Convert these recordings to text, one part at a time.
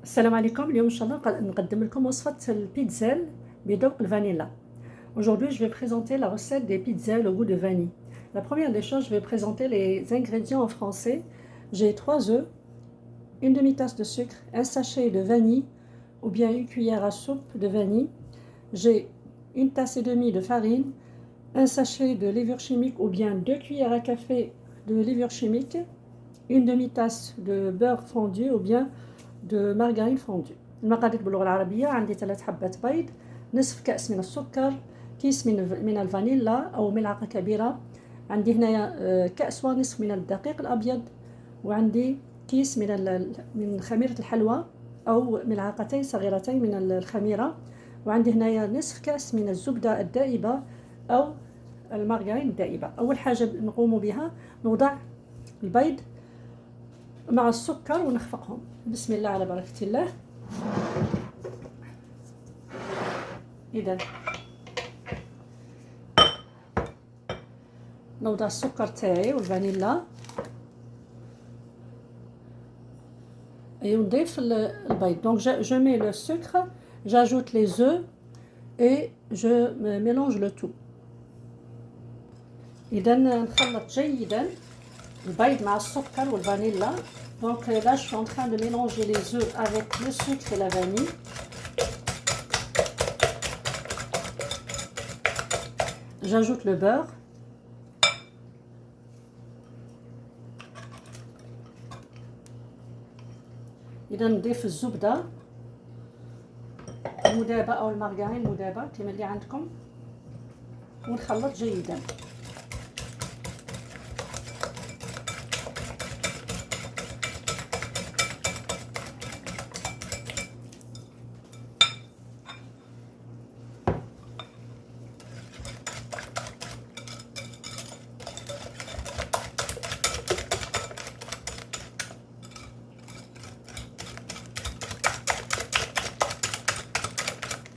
السلام عليكم. اليوم ان شاء الله نقدم لكم وصفة البيتزا بذوق الفانيلا. Aujourd'hui, je vais présenter la recette des pizzas au goût de vanille. La première des choses, je vais présenter les ingrédients en français. J'ai 3 œufs, une demi-tasse de sucre, un sachet de vanille ou bien une cuillère à soupe de vanille. J'ai une tasse et demie de farine, un sachet de levure chimique ou bien 2 cuillères à café de levure chimique, une demi-tasse de beurre fondu ou bien de margarine fondue. المقادير باللغة العربية: عندي 3 حبات بيض، نصف كأس من السكر، كيس من الفانيلا أو ملعقة كبيرة، عندي هنايا كأس ونصف من الدقيق الأبيض، وعندي كيس من خميرة الحلوى أو ملعقتين صغيرتين من الخميرة، وعندي هنايا نصف كأس من الزبدة الدائبة أو المارغرين الدائبة. أول حاجة نقوم بها نوضع البيض مع السكر ونخفقهم. بسم الله على بركة الله. إذا نوضع السكر تاعي والفانيلا et نضيف البيض. Donc je mets le sucre, j'ajoute les œufs et je mélange le tout. إذا نخلط جيدا البيض مع السكر والفانيلا. Donc là je suis en train de mélanger les œufs avec le sucre et la vanille. J'ajoute le beurre. إذا نضيف الزبدة المذابة أو المارغرين المذابة كما اللي عندكم ونخلط جيدا.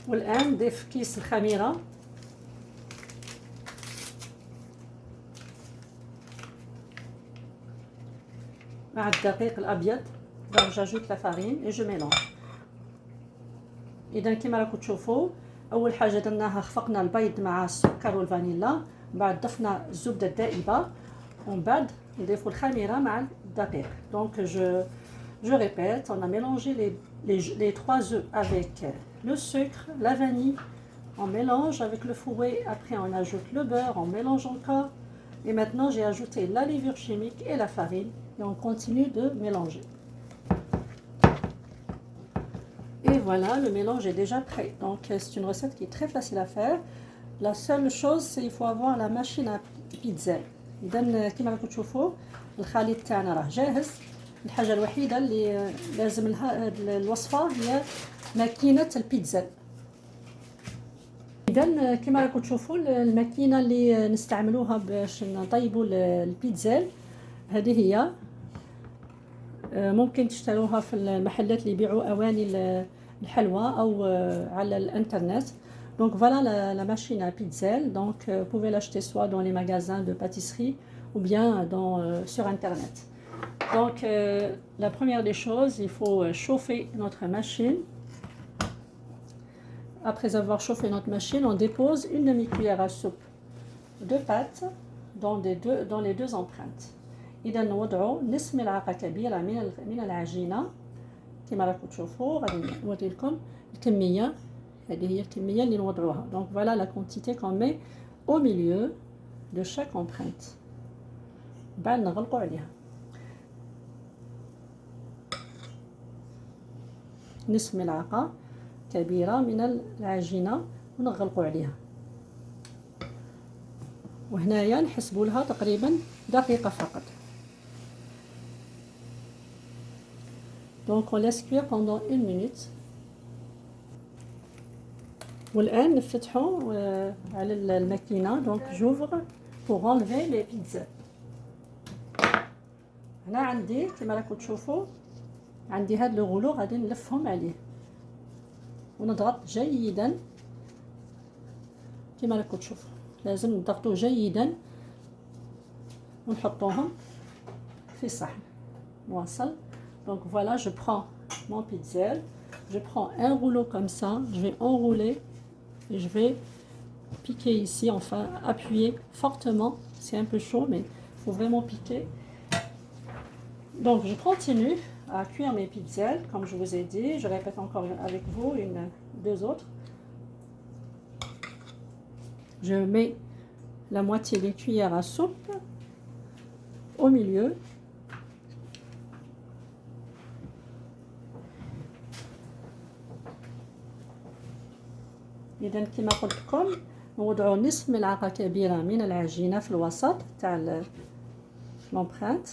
والآن نضيف كيس الخميرة مع الدقيق الأبيض. Donc j'ajoute la farine et je mélange. إذا كما راكم تشوفوا أول حاجة درناها خفقنا البيض مع السكر والفانيلا، من بعد ضفنا الزبدة الدائبة ومن بعد نضيفوا الخميرة مع الدقيق. Donc je répète, on a mélangé les 3 œufs avec le sucre, la vanille, on mélange avec le fouet, après on ajoute le beurre, on mélange encore et maintenant j'ai ajouté la levure chimique et la farine et on continue de mélanger. Et voilà, le mélange est déjà prêt. Donc c'est une recette qui est très facile à faire. La seule chose c'est qu'il faut avoir la machine à pizza. إذا كما راكم تشوفوا الخليط تاعنا راه جاهز. الحاجة الوحيدة اللي لازم لها الوصفة هي ماكينة البيتزا. إذا كما راكم تشوفوا الماكينة اللي نستعملوها باش نطيبوا البيتزا هذه هي، ممكن تشتروها في المحلات اللي يبيعوا أواني الحلوى أو على الانترنت. Donc voilà la machine à pizza. Donc vous pouvez l'acheter soit dans les magasins de pâtisserie ou bien sur internet. Donc la première des choses, il faut chauffer notre machine. Après avoir chauffé notre machine, on dépose une demi-cuillère à soupe de pâte dans les deux empreintes. إذا نوضعوا نصف ملعقة كبيرة من العجينة كما راكم تشوفوا. غادي نوري لكم الكمية، هذه هي الكمية اللي نوضعوها. Donc voilà la quantité qu'on met au milieu de chaque empreinte. بعد نغلقوا عليها نصف ملعقة كبيرة من العجينة ونغلقوا عليها. وهنايا نحسبوا لها تقريبا دقيقة فقط. Donc on laisse cuire pendant 1 minute. والآن نفتحوا على الماكينة. Donc j'ouvre pour enlever les pizzas. هنا عندي كما راكم تشوفوا عندي هاد لو غولو غادي نلفهم عليه ونضغط جيدا كما راكم تشوفوا. لازم نضغطوا جيدا ونحطوهم في صحن. واصل. Donc voilà, je prends mon pizzel. Je prends un rouleau comme ça, je vais enrouler et je vais piquer ici, enfin appuyer fortement. C'est un peu chaud, mais il faut vraiment piquer. Donc je continue à cuire mes pizzelles, comme je vous ai dit. Je répète encore avec vous, deux autres. Je mets la moitié des cuillères à soupe au milieu. إذا كما قلت لكم نوضعوا نصف ملعقة كبيرة من العجينة في الوسط تاع لومبرانت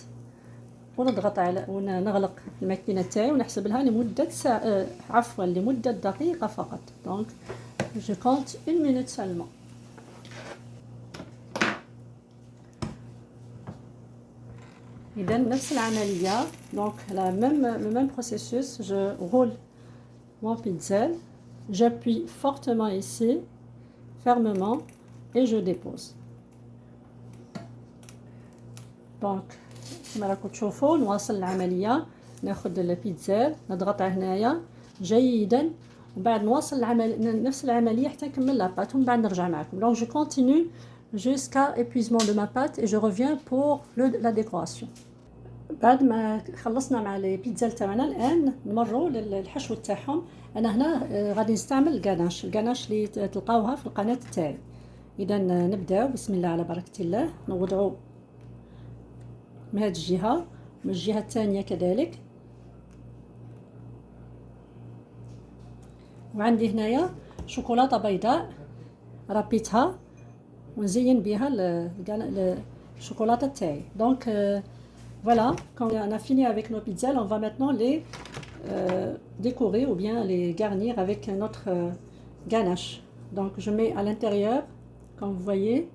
ونضغط على ونغلق الماكينة تاعي ونحسب لها لمدة ساعة عفوا لمدة دقيقة فقط. دونك je compte une minute seulement. إذا نفس العملية donc le même processus. Je roule mon pizzel, j'appuie fortement ici, fermement, et je dépose. Donc كما راكم تشوفوا نواصل العملية. ناخذ البيتزا نضغطها هنايا جيدا ومن بعد نواصل نفس العملية حتى نكمل لاباط ومن بعد نرجع معكم. Donc je continue jusqu'à épuisement de ma pâte et je reviens pour la décoration. بعد ما خلصنا مع البيتزا تاعنا الان نمروا للحشو تاعهم. انا هنا غادي نستعمل الكاناش اللي تلقاوها في القناه تاعي. اذا نبداو بسم الله على بركه الله. نوضعوا من هذه الجهه ومن الجهه الثانيه كذلك. وعندي هنايا شوكولاته بيضاء ربيتها ونزين بها الشوكولاته تاعي. دونك voilà, quand on a fini avec nos pizzas, on va maintenant les décorer ou bien les garnir avec notre ganache. Donc je mets à l'intérieur, comme vous voyez,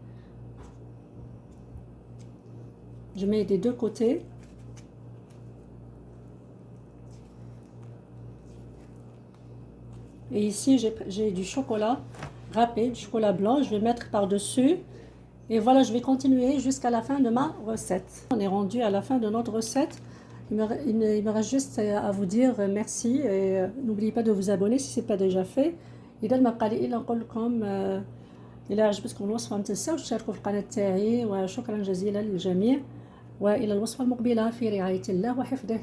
je mets des deux côtés. Et ici j'ai du chocolat râpé, du chocolat blanc, je vais mettre par-dessus. Et voilà, je vais continuer jusqu'à la fin de ma recette. On est rendu à la fin de notre recette. Il me reste juste à vous dire merci et n'oubliez pas de vous abonner si ce n'est pas déjà fait. إذا ما بقى لي إلا نقول لكم إلا عجبتكم الوصفة ما تنساوش تشاركوا في القناة تاعي وشكرا جزيلا للجميع وإلى الوصفة المقبلة في رعاية الله وحفظه.